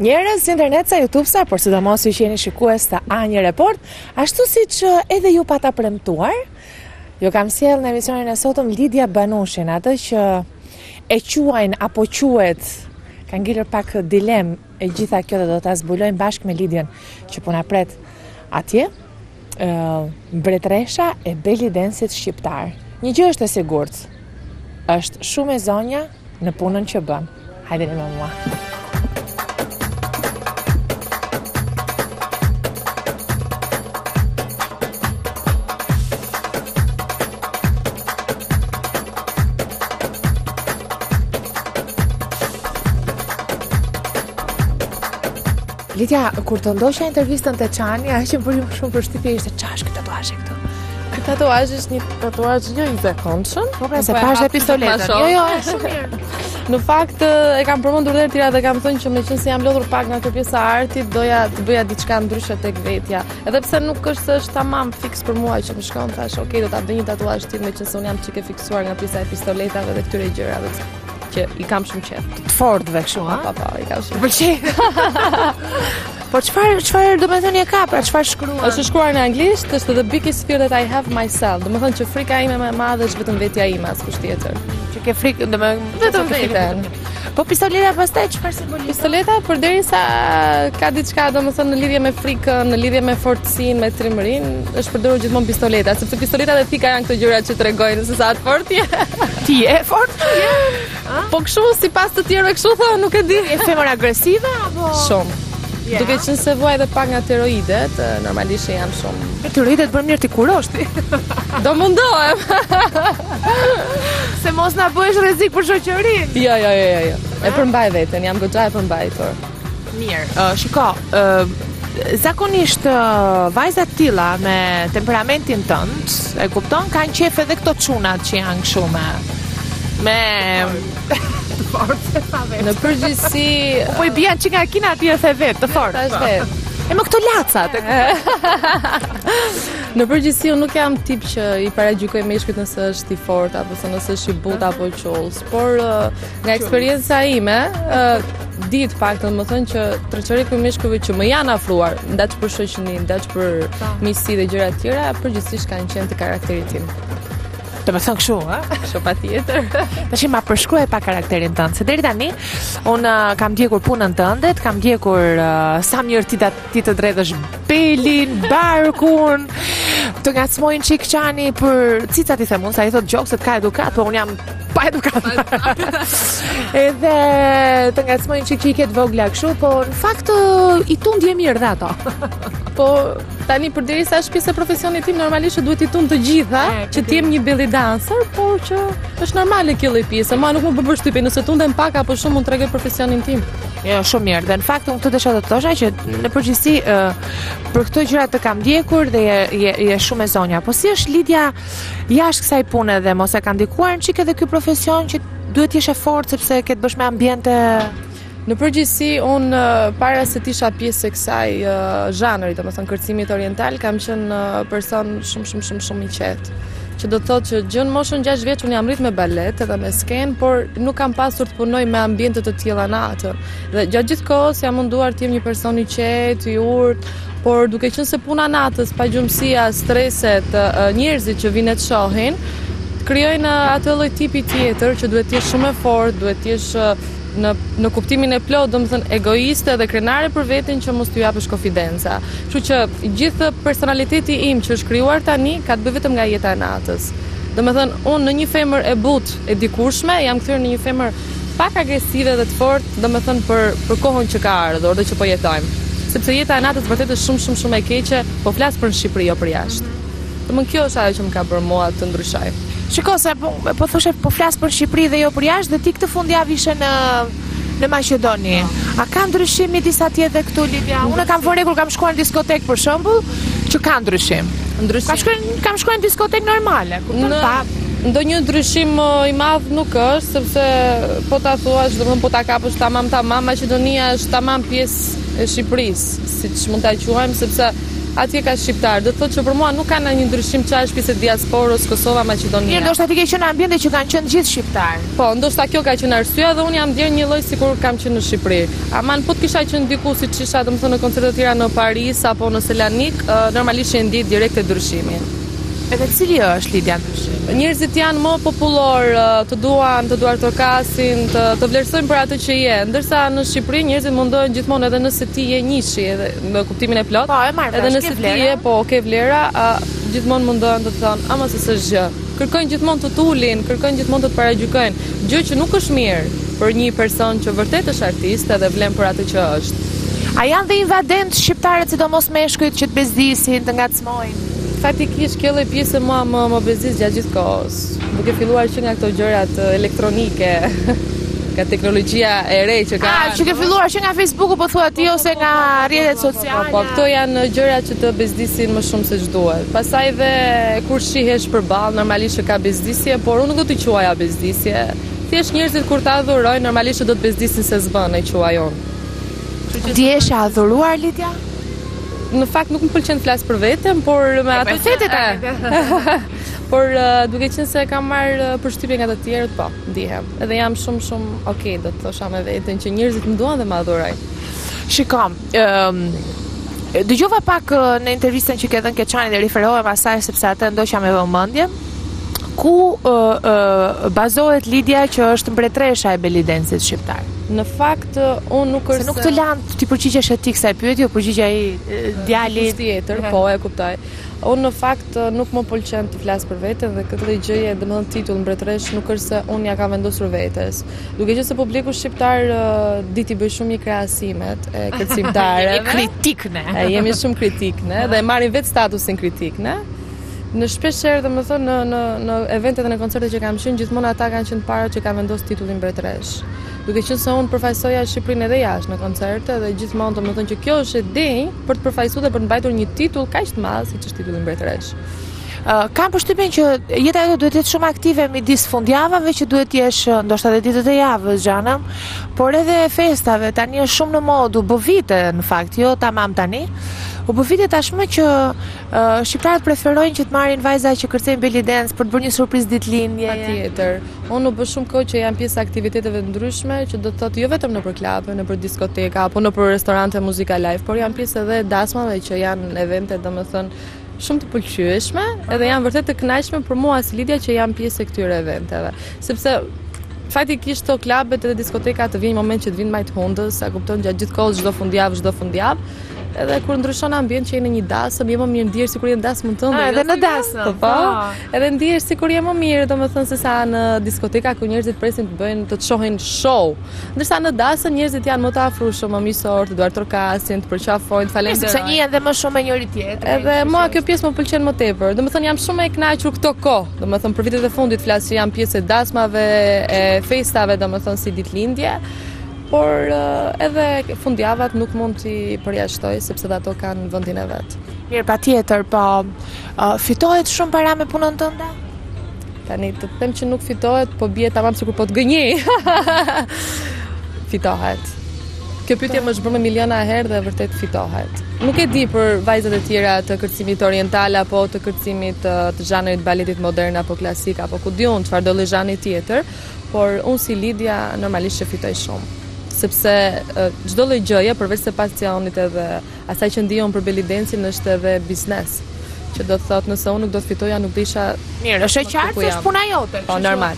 Njerëz internetsa, YouTubesa, por sidomos ju që jeni shikues të A1 Report, ashtu siç edhe ju pata premtuar, ju kam sjell në emisionin e sotëm Lidia Banushin, atë që e quajnë apo quhet, ka ngjitur pak dilem e gjitha kjo dhe do ta zbulojmë bashkë me Lidian që po na pret atje, mbretëresha e belly dance-it shqiptar. Një gjë është e sigurt, është shumë e zonja në punën që bën. Hajdeni me mua. Lidja, kur të ndoqja intervistën të Çani, ajo që më bëri shumë përshtypje ishte ç'është ky tatuazh këtu. Ky tatuazh është një tatuazh jo i zakonshëm. Po pra, se pash dhe pistoletën. Jo, shumë mirë. Në fakt e kam përmendur edhe tira dhe kam thënë që meqense jam lodhur pak nga kjo pjesa e artit, doja të bëja diçka ndryshe tek vetja. Edhe pse nuk është tamam fiks për mua që më shkon, thash, okay, do ta bëj një tatuazh tjetër meqense unë jam çike fiksuar nga pjesa e pistoletave dhe këtyre gjërave që i kam shumë qejf. Të fortëve kështu, ha? Po, i kam shumë. Pëlqej. Po çfarë do të thënë e ka, pra çfarë shkruan? Është shkruar në anglisht, është the biggest fear that I have myself. Do të thënë që frika ime më e madhe është vetëm vetja ime, askush tjetër. Që ke frikë, vetëm veten. Po pistoleta pastaj çfarë simbolizon? Pistoleta përderisa ka diçka, domethënë në lidhje me frikën, në lidhje me fortësinë, me trimërinë, është përdorur gjithmonë pistoleta, sepse pistoletat dhe pika janë këto gjëra që tregojnë se sa të fortë je. Ti je fort? Po kështu sipas të tjerëve kështu thonë, nuk e di. Je femër agresive apo? Shumë. Duke qenë se vuaj edhe pak nga tiroidet, normalisht jam shumë. Tiroidet bën mirë ti kurosh ti. Do mundohem. Se mos na bëhesh rrezik për shoqërinë. Jo. E përmbaj veten, jam goxha e përmbajtur. Mirë. Shiko, zakonisht vajzat tilla me temperamentin tënd, e kupton, kanë qef edhe këto çunat që janë kështu me të fortë pa vetë. Në përgjithësi, po i bien që nga kina atje the vet, të fortë. Tash vet. E më këto lacat. Në përgjithësi unë nuk jam tip që i paragjykoj meshkujt nëse është i fortë apo nëse është i butë apo i çullës, por nga eksperjenca ime, di të paktën më thënë që treqëriku i meshkujve që më janë afruar, ndaç për shoqërinë, ndaç për miqësi dhe gjëra të tjera, përgjithsisht kanë qenë të karakterit tim. Të më thënë kështu, ha? Kështu patjetër. Tash ma përshkruaj pa karakterin tënd, se deri tani unë kam ndjekur punën tënde, kam ndjekur sa mirë ti të drejtësh Belin, Barkun, të ngacmojnë çik Çani për cicat i them unë, sa i thot gjokse të ka edukat, po unë jam pa edukat. Edhe të ngacmojnë çik që i ketë vogla kështu, po në fakt i tundje mirë dhe ato. Po tani përderisa është pjesë e profesionit tim, normalisht duhet i tund të gjitha, që të jem një belly dancer, por që është normale kjo lloj pjese. Ma nuk më bë përshtypje nëse tundem pak apo shumë mund tregoj profesionin tim. Jo, shumë mirë. Dhe në fakt unë këtë desha të thosha që në përgjithësi për këto gjëra të kam ndjekur dhe je shumë e zonja. Po si është Lidia jashtë kësaj pune dhe mos e ka ndikuar në çik edhe ky profesion që duhet të jesh e fortë sepse ke të bësh me ambiente. Në përgjithësi, unë para se t'isha pjesë e kësaj zhanëri, domethënë kërcimit oriental, kam qenë person shumë i qetë. Që do të thotë që gjën moshën 6 vjeç unë jam rrit me balet edhe me sken, por nuk kam pasur të punoj me ambiente të tilla natë. Dhe gjatë gjithë kohës jam munduar të jem një person i qetë, i urtë, por duke qenë se puna natës, pagjumësia, streset, njerëzit që vinë të shohin, krijojnë atë lloj tipi tjetër që duhet të jesh shumë e fortë, duhet të jesh në kuptimin e plot, domethënë egoiste dhe krenare për veten që mos t'ju japësh konfidenca. Kështu që gjithë personaliteti im që është krijuar tani ka të bëjë vetëm nga jeta e natës. Domethënë unë në një femër e butë, e dikurshme, jam kthyer në një femër pak agresive dhe të fortë, domethënë për kohën që ka ardhur dhe që po jetojmë. Sepse jeta e natës vërtet është shumë e keqe, po flas për në Shqipëri, jo për jashtë. Domethënë kjo është ajo që më ka bërë mua të ndryshoj. Shiko, se po thoshe po flas për Shqipëri dhe jo për jashtë, dhe ti këtë fundjavë ishe në Maqedoni. A ka ndryshim midis atje dhe këtu, Lidia? Unë kam vënë kur kam shkuar në diskotek për shembull, që ka ndryshim. Kam shkuar në diskotek normale, ndonjë ndryshim i madh nuk është, sepse po ta thuash, domethënë po ta kapësh tamam, Maqedonia është tamam pjesë e Shqipërisë, siç mund ta quajmë, sepse atje ka shqiptar. Do të thotë që për mua nuk ka ndonjë ndryshim çfarë është pjesë e diasporës Kosova, Maqedonia. Mirë, ndoshta ti ke qenë në ambiente që kanë qenë gjithë shqiptar. Po, ndoshta kjo ka qenë arsyeja dhe unë jam djerë një lloj sikur kam qenë në Shqipëri. Aman po të kisha qenë diku siç isha, domethënë në koncerte të tjera në Paris apo në Selanik, normalisht e ndi direkt e ndryshimin. Edhe cili është Lidia ndryshim? Njerëzit janë më popullor, të duar trokasin, të vlerësojnë për atë që je, ndërsa në Shqipëri njerëzit mundohen gjithmonë edhe nëse ti je njëshi, edhe në kuptimin e plot, po, e marrë, edhe nëse ti je, po, ke vlera, gjithmonë mundohen të thonë, ama se s'është gjë. Kërkojnë gjithmonë të tulin, kërkojnë gjithmonë të të paragjykojnë, gjë që nuk është mirë për një person që vërtet është artist edhe vlen për atë që është. A janë dhe invadent shqiptarët, sidomos meshkujt që të bezdisin, të ngacmojnë? Fatikisht kjo lloj pjesë më bezdis gjatë gjithë kohës. Duke filluar që nga këto gjërat elektronike, nga teknologjia e re që ka. Që ke filluar që nga Facebooku po thua ti ose nga rrjetet sociale. Po, këto janë gjëra që të bezdisin më shumë se ç'duhet. Pastaj dhe kur shihesh përballë, normalisht që ka bezdisje, por unë nuk do t'i quaja bezdisje. Thjesht njerëzit kur ta adhurojnë, normalisht që do të bezdisin se s'bën, e quaj unë. Ti je e adhuruar, Lidia? Në fakt nuk më pëlqen të flas për veten, por me ato por duke qenë se kam marrë përshtypje nga të tjerët, po, ndihem. Edhe jam shumë okay, do të thosha me veten që njerëzit më duan dhe më adhurojnë. Shikom, dëgjova pak në intervistën që ke dhënë Keqani dhe referohem asaj sepse atë ndoqja me vëmendje, ku bazohet Lidia që është mbretëresha e belidensit shqiptar. Në fakt, unë nuk është... Se nuk të lanë ti përgjigjesh e ti kësaj pyetje, përgjigja i djalit... tjetër, po, e kuptoj. Unë në fakt nuk më pëlqen të flas për veten dhe këtë gjëje, domethënë titull mbretëresh nuk është se unë ja kam vendosur vetes. Duke qenë se publiku shqiptar di bëj shumë i krahasimet e kërcimtare. Jemi kritik ne. Jemi shumë kritik ne dhe marrin vetë statusin kritik ne. Në shpeshherë domethënë në eventet dhe në koncertet që kam qenë, gjithmonë ata kanë qenë para që kanë vendosur titullin mbretëresh. Duke qenë se unë përfaqësoja Shqipërinë edhe jashtë në koncerte dhe gjithmonë domethënë që kjo është e denjë për të përfaqësuar dhe për të mbajtur një titull kaq të madh siç është titulli mbretëresh. Kam përshtypjen që jeta jote duhet të jetë shumë aktive midis fundjavave që duhet të jesh ndoshta edhe ditët e javës, Xhana, por edhe festave. Tani është shumë në modë, u bë vite në fakt, jo tamam tani. U bë vite tashmë që shqiptarët preferojnë që të marrin vajza që kërcejnë belly dance për të bërë një surprizë ditëlindje. Patjetër. Unë u bë shumë kohë që jam pjesë aktiviteteve ndryshme, që do të thotë jo vetëm nëpër klube, nëpër diskoteka apo nëpër restorante muzika live, por jam pjesë edhe dasmave që janë evente domethënë shumë të pëlqyeshme edhe janë vërtet të kënaqshme për mua si Lidia që jam pjesë e këtyre eventeve. Sepse fatikisht to klubet edhe diskotekat të vinë moment që të vinë më të hundës, sa kupton gjatë gjithë kohës çdo fundjavë. Edhe kur ndryshon ambient që je në një dasëm, je më mirë ndihesh sikur je në dasmën tënde. Edhe në dasëm. Po. Edhe ndihesh sikur je më mirë, domethënë se sa në diskoteka ku njerëzit presin të bëjnë të shohin show. Ndërsa në dasëm njerëzit janë më të afrueshëm, më miqësor, të duar trokasin, të përqafojnë, të falenderojnë. Sepse njihen dhe më shumë me njëri tjetrin. Edhe mua kjo pjesë më pëlqen më tepër. Domethënë jam shumë e kënaqur këto kohë. Domethënë për vitet e fundit flas që jam pjesë e dasmave, e festave, domethënë si ditëlindje. Por edhe fundjavat nuk mund t'i përjashtoj sepse dhe ato kanë vendin e vet. Mirë, patjetër, po fitohet shumë para me punën tënde? Tani të them që nuk fitohet, po bie tamam sikur po të gënjej. Fitohet. Kjo pyetje më është bërë me miliona herë dhe vërtet fitohet. Nuk e di për vajzat e tjera të kërcimit oriental apo të kërcimit të zhanrit baletit modern apo klasik apo ku diun çfarë do lloj zhanri tjetër, por unë si Lidia normalisht që fitoj shumë. Sepse çdo lloj gjëje përveç se pasionit edhe asaj që ndijon për belly dance-in është edhe biznes. Që do të thotë nëse unë nuk do të fitoja nuk do isha mirë, është e qartë se është puna jote. Po normal.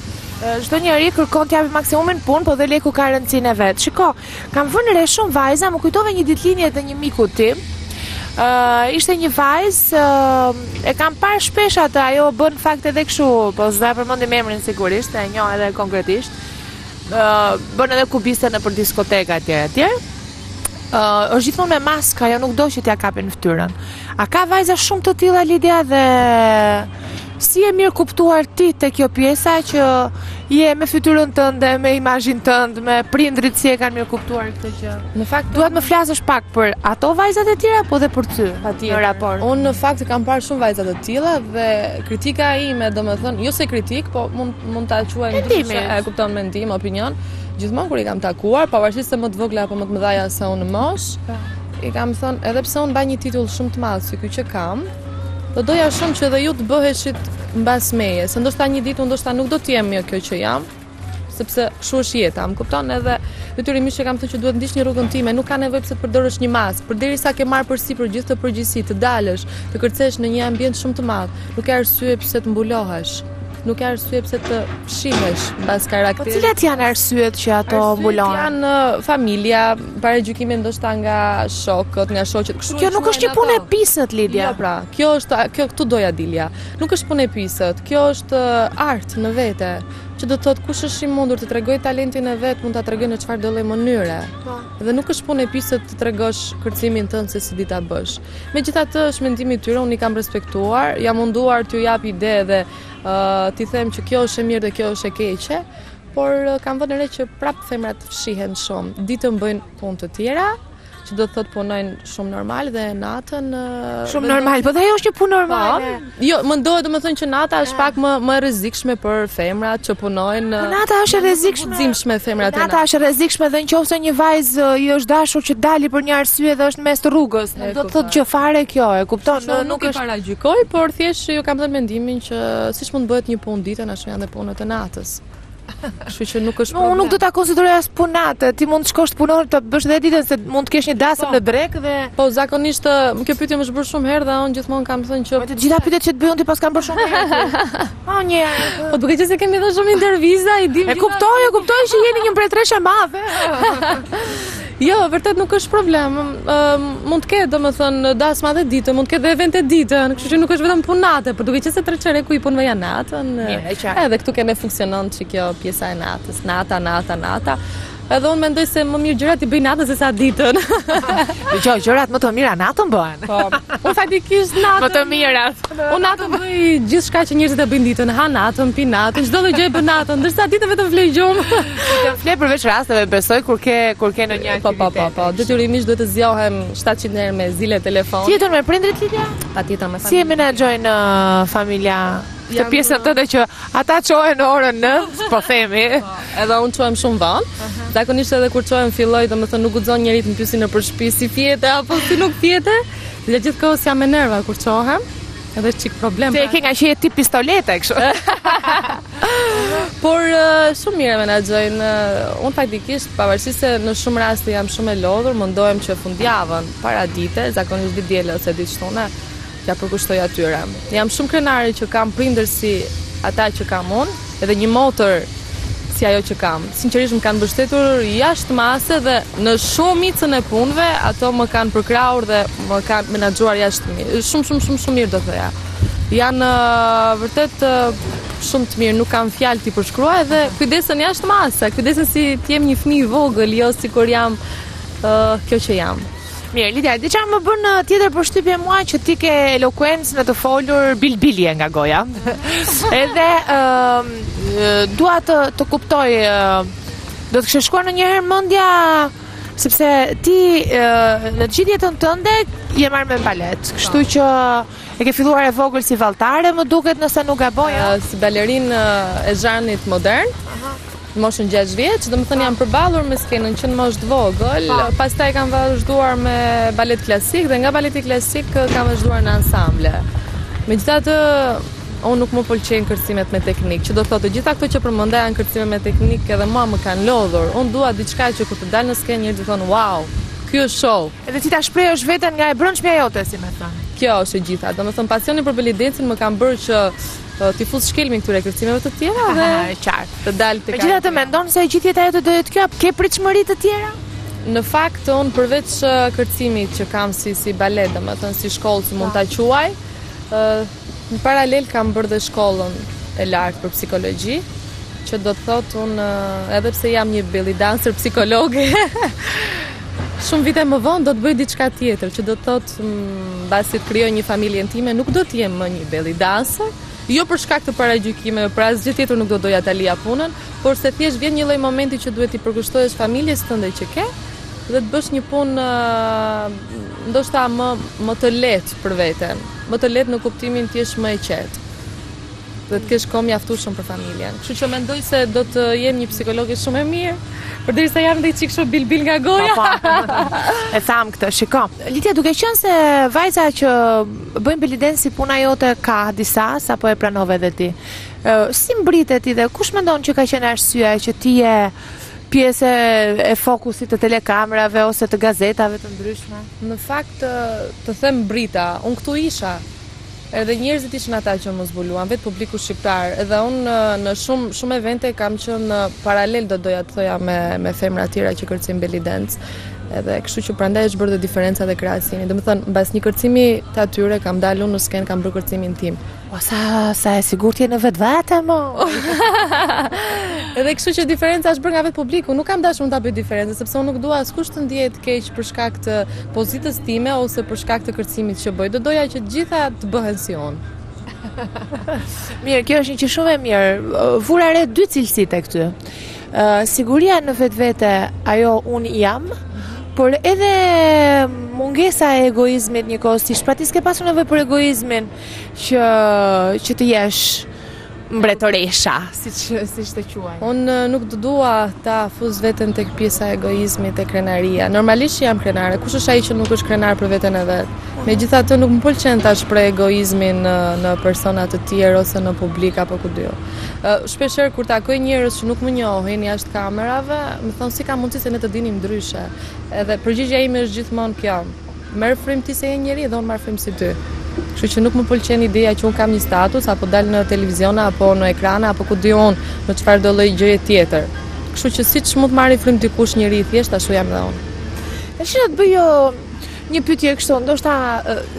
Çdo njeri kërkon të japë maksimumin punë, po dhe leku ka rëndësinë e vet. Shiko, kam vënë re shumë vajza, më kujtove një ditëlindje të një miku tim. Ishte një vajzë, e kam parë shpesh atë, ajo bën fakt edhe kështu, po s'do ta përmendim emrin sigurisht, e njoh edhe konkretisht. Bën edhe kubiste në për diskoteka etj. Është gjithmonë me maska, ajo nuk do që t'ja kapin fytyrën. A ka vajza shumë të tilla Lidia dhe si e mirë kuptuar ti te kjo pjesa që je me fytyrën tënde, me imazhin tënd, me prindrit si e kanë mirë kuptuar këtë gjë? Në fakt duhet më flasësh pak për ato vajzat e tjera apo dhe për ty në raport? Unë në fakt kam parë shumë vajza të tilla dhe kritika ime, domethënë, jo se kritik, po mund ta quaj ndryshe, e kupton, mendim, opinion. Gjithmonë kur i kam takuar, pavarësisht se më të vogla apo më të mëdha se unë në moshë, i kam thënë, edhe pse unë baj një titull shumë të madh si ky që kam, do doja shumë që edhe ju të bëheshit mbas meje, se ndoshta një ditë unë ndoshta nuk do të jem kjo që jam, sepse kështu është jeta, më kupton, edhe detyrimisht që kam thënë që duhet ndiqsh një rrugën time, nuk ka nevojë pse të përdorësh një maskë, përderisa ke marrë përsipër gjithë të përgjegjësi, të dalësh, të kërcesh në një ambient shumë të madh, nuk ka arsye pse të mbulohesh. Nuk ka arsye pse të fshihesh mbas karakterit. Po cilat janë arsyet që ato mbulohen? Janë familja, paragjykime ndoshta nga shokët, nga shoqet. Kjo nuk është një punë e pisët, Lidia. Jo, pra, kjo këtu doja dilja. Nuk është punë e pisët, kjo është art në vete. Që do të thotë kush është i mundur të tregoj talentin e vet, mund ta tregoj në çfarë do lloj mënyre. Dhe nuk është punë e pisët të tregosh kërcimin tënd se si di ta bësh. Megjithatë, është mendimi i tyre, unë i kam respektuar, jam munduar t'ju jap ide dhe t'i them që kjo është e mirë dhe kjo është e keqe, por kam vënë re që prap femrat fshihen shumë. Ditën bëjnë punë të tjera, që do të thotë punojnë shumë normal dhe natën shumë normal, po dhe ajo është një punë normale. Jo, mendohet domethënë që nata është pak më rrezikshme për femrat që punojnë. Po nata është e rrezikshme femrat. Nata është e rrezikshme dhe nëse një vajzë i është dashur që dali për një arsye dhe është në mes të rrugës, do të thotë gjë fare kjo, e kupton? Nuk është paragjykoj, por thjesht ju kam dhënë mendimin që siç mund bëhet një punë ditën, ashtu janë dhe punët e natës. Kështu që nuk është problem. Unë nuk do ta konsideroj as punate. Ti mund të shkosh të punosh të bësh edhe ditën se mund të kesh një dasëm në drek dhe po zakonisht kjo pyetje më është bërë shumë herë dhe unë gjithmonë kam thënë që të gjitha pyetjet që të bëjnë ti pas kanë bërë shumë herë. Po një. Po duket që se kemi dhënë shumë intervista, i dim. E kuptoj që jeni një mbretëreshe e madhe. Jo, vërtet nuk është problem. Mund të ketë, domethënë, dasma dhe ditën, mund të ketë evente ditën, kështu që nuk është vetëm punate, por duket që se treçereku i punëve janë natën. Edhe këtu keme funksionon që kjo pjesa e natës, nata. Edhe unë mendoj se më mirë gjërat i bëj natën se sa ditën. Dgjoj, gjërat më të mira natën bëhen. Po. Unë faktikisht natën. Më të mirat. Unë natën bëj gjithçka që njerëzit e bëjnë ditën, ha natën, pi natën, çdo gjë e bën natën, ndërsa ditën vetëm flej gjumë. Vetëm flej përveç rasteve, besoj kur ke në një aktivitet. Po. Detyrimisht duhet të zgjohem 700 herë me zile telefon. Tjetër me prindrit, Lidia? Patjetër me familjen. Si e menaxhojnë familja? Këtë pjesën tënde që ata çohen në orën 9, po themi. Edhe unë çohem shumë vonë. Zakonisht edhe kur çohem filloj, domethënë nuk guxon njëri të më pyesin nëpër shtëpi si fjete apo si nuk fjete. Dhe gjithkohës jam me nerva kur çohem. Edhe çik problem. Ti e ke nga që je tip pistolete kështu. Por shumë mirë menaxhojnë. Unë faktikisht pavarësisht se në shumë raste jam shumë e lodhur, mundohem që fundjavën para dite, zakonisht ditë diele ose ditë shtune, ja përkushtoj atyre. Jam shumë krenare që kam prindër si ata që kam unë, edhe një motër si ajo që kam. Sinqerisht më kanë mbështetur jashtë mase dhe në shumicën e punëve ato më kanë përkrahur dhe më kanë menaxhuar jashtë mirë. Shumë mirë do thoya. Janë vërtet shumë të mirë, nuk kam fjalë ti përshkruaj dhe kujdesen jashtë mase, kujdesen si të jem një fëmijë i vogël, jo sikur jam kjo që jam. Mirë, Lidia, di çfarë më bën tjetër përshtypje mua që ti ke elokuencë në të folur bilbilje nga goja. Edhe dua të kuptoj, do të kishe shkuar ndonjëherë mendja sepse ti në gjithë jetën tënde je marrë me balet, kështu që e ke filluar e vogël si valltare, më duket nëse nuk gaboj. Si balerinë e zhanrit modern. Në moshën 6 vjeç, domethënë jam përballur me skenën që në moshë të vogël, pastaj kam vazhduar me balet klasik dhe nga baleti klasik kam vazhduar në ansamble. Megjithatë, unë nuk më pëlqejnë kërcimet me teknik, që do thotë gjitha këto që përmendaj janë kërcime me teknik edhe mua më kanë lodhur. Unë dua diçka që kur të dal në skenë njerëzit thonë wow, ky është show. Edhe ti ta shprehësh veten nga e brendshmja jote, si më thënë. Kjo është e gjitha. Domethënë pasioni për belidencin më ka bërë që ti fus shkelmin këtyre kërcimeve të tjera dhe qartë të dalë tek. Megjithatë mendon se gjithë jeta jote do jetë kjo, ke pritshmëri të tjera? Në fakt unë përveç kërcimit që kam si balet, domethënë si shkollë si mund ta quaj, në paralel kam bërë dhe shkollën e lartë për psikologji, që do të thotë unë edhe pse jam një belly dancer psikologe, shumë vite më vonë do të bëj diçka tjetër, që do të thotë mbasi të krijoj një familjen time, nuk do të jem më një belly dancer. Jo për shkak të paragjykimeve, për asgjë tjetër nuk do doja ta lija punën, por se thjesht vjen një lloj momenti që duhet t'i përkushtohesh familjes tënde që ke dhe të bësh një punë ndoshta më të lehtë për veten, më të lehtë në kuptimin ti je më e qetë. dhe të kesh kohë mjaftueshëm për familjen. Kështu që mendoj se do të jem një psikologe shumë e mirë, përderisa jam dhe çik kështu bil nga goja. E tham këtë, shiko. Lidja, duke qenë se vajza që bëjnë beliden si puna jote ka disa, sapo e pranove edhe ti. Si mbritet ti dhe kush mendon që ka qenë arsyeja që ti je pjesë e fokusit të telekamerave ose të gazetave të ndryshme? Në fakt, të them brita, unë këtu isha. Edhe njerëzit ishin ata që më zbuluan, vetë publiku shqiptar. Edhe unë në shumë evente kam qenë paralel, do doja të thoja, me femra tjera që kërcejnë belly dance. Edhe kështu që prandaj është bërë dhe diferenca dhe krahasimi. Domethënë, mbas një kërcimi të atyre kam dalur në skenë, kam bërë kërcimin tim. O sa e sigurt je në vetvete, mo. Edhe kështu që diferenca është bërë nga vetë publiku. Nuk kam dashur ta bëj diferencë, sepse unë nuk dua askush të ndihet keq për shkak të pozitës time ose për shkak të kërcimit që bëj. Do doja që të gjitha të bëhen si unë. Mirë, kjo është një që shumë e mirë. Vura re dy cilësitë këtu. Siguria në vetvete, ajo unë jam, por edhe mungesa e egoizmit njëkohësisht. Pra ti s'ke pasur nevojë për egoizmin që të jesh mbretoresha, siç të quajnë. Unë nuk dua ta fuz veten tek pjesa e egoizmit, tek krenaria. Normalisht jam krenare. Kush është ai që nuk është krenar për veten e vet? Megjithatë nuk më pëlqen ta shpreh egoizmin në persona të tjerë ose në publik apo ku diu. Shpeshherë kur takoj njerëz që nuk më njohin jashtë kamerave, më thon si ka mundësi se ne të dinim ndryshe. Edhe përgjigjja ime është gjithmonë kjo. Merr frym ti se je njeri dhe unë marr frym si ty. Kështu që nuk më pëlqen ideja që unë kam një status apo dal në televizion apo në ekrana apo ku di unë në çfarë do lloj gjëje tjetër. Kështu që siç mund të marrë frym dikush njeri thjesht ashtu jam dhe unë. Tash do të bëj një pyetje kështu, ndoshta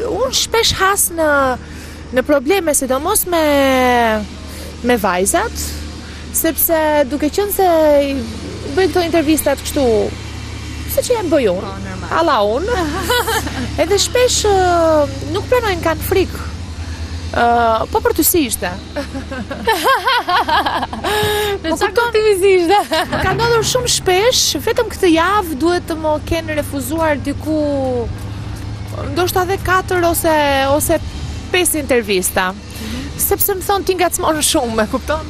unë shpesh has në probleme, sidomos me vajzat, sepse duke qenë se bëj këto intervistat kështu, se që jam bëj unë, alla unë, edhe shpesh nuk pranojnë, kanë frikë. Po për të si ishte. Në çfarë kuptimi ishte? Ka ndodhur shumë shpesh, vetëm këtë javë duhet të më kenë refuzuar diku ndoshta edhe 4 ose 5 intervista. Sepse më thonë ti ngacmon shumë, e kupton?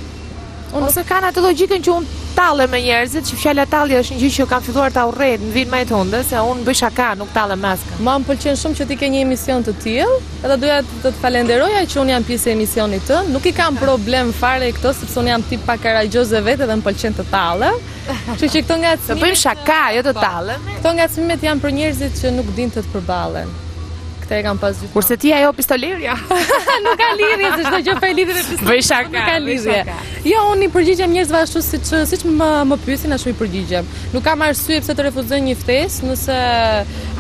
Ose kanë atë logjikën që unë tallem me njerëzit, që fjala tallje është një gjë që kanë filluar ta urrejt në vit më të hundë, se unë bëj shaka, nuk tallem maskën. Ma më pëlqen shumë që ti ke një emision të tillë, edhe doja të të falenderoja që unë jam pjesë e emisionit tënd. Nuk i kam problem fare këto, sepse unë jam tip pak karagjoze vetë dhe më pëlqen të tallem. Kështu që këto ngacmime të bëjmë shaka, jo të tallem. Këto ngacmimet janë për njerëzit që nuk dinë të përballen. Këtë e kam pas gjithmonë. Kurse ti ajo pistolerja. Nuk ka lidhje, se çdo gjë pa lidhje me pistolerin. Bëj shaka. Nuk ka lidhje. Jo, unë i përgjigjem njerëzve ashtu siç më pyesin, ashtu i përgjigjem. Nuk kam arsye pse të refuzoj një ftesë nëse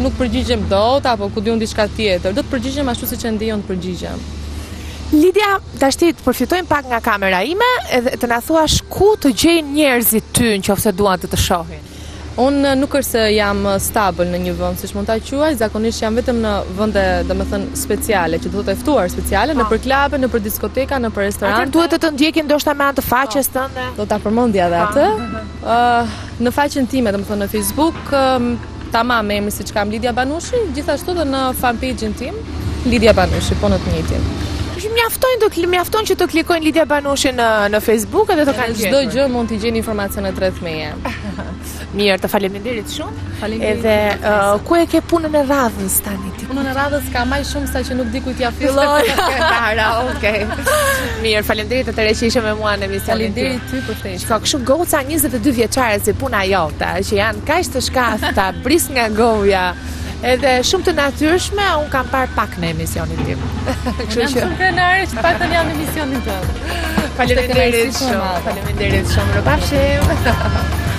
nuk përgjigjem dot apo ku diun diçka tjetër. Do të përgjigjem ashtu siç e ndijon të përgjigjem. Lidia, tash ti të përfitojmë pak nga kamera ime edhe të na thuash ku të gjejnë njerëzit ty nëse duan të shohin. Unë nuk është se jam stabil në një vend, siç mund ta quaj, zakonisht jam vetëm në vende, domethënë speciale, që do të ftuar speciale, nëpër klabe, nëpër diskoteka, nëpër restorante. Atë duhet të ndjekin ndoshta me anë të faqes tënde. Do ta përmendja edhe atë. Në faqen time, domethënë në Facebook, tamam me emrin siç kam Lidia Banushi, gjithashtu edhe në fanpage-in tim, Lidia Banushi, po në të njëjtin. Mjafton që të klikojnë Lidia Banushi në Facebook edhe të kanë çdo gjë mund t'i gjeni informacionet rreth meje. Mirë, të faleminderit shumë. Edhe ku e ke punën e radhës tani ti? Punën e radhës ka më shumë sa që nuk di kujt ja filloj. Okej. Mirë, faleminderit të që ishe me mua në emisionin. Faleminderit ty për ftesën. Shko, kështu goca 22 vjeçare si puna jote, që janë kaq të shkafta, bris nga goja. Edhe shumë të natyrshme, unë kam parë pak në emisionin tim. Jam shumë krenare që patën jam në emisionin tënd. Faleminderit shumë. Faleminderit shumë. Në pafshim.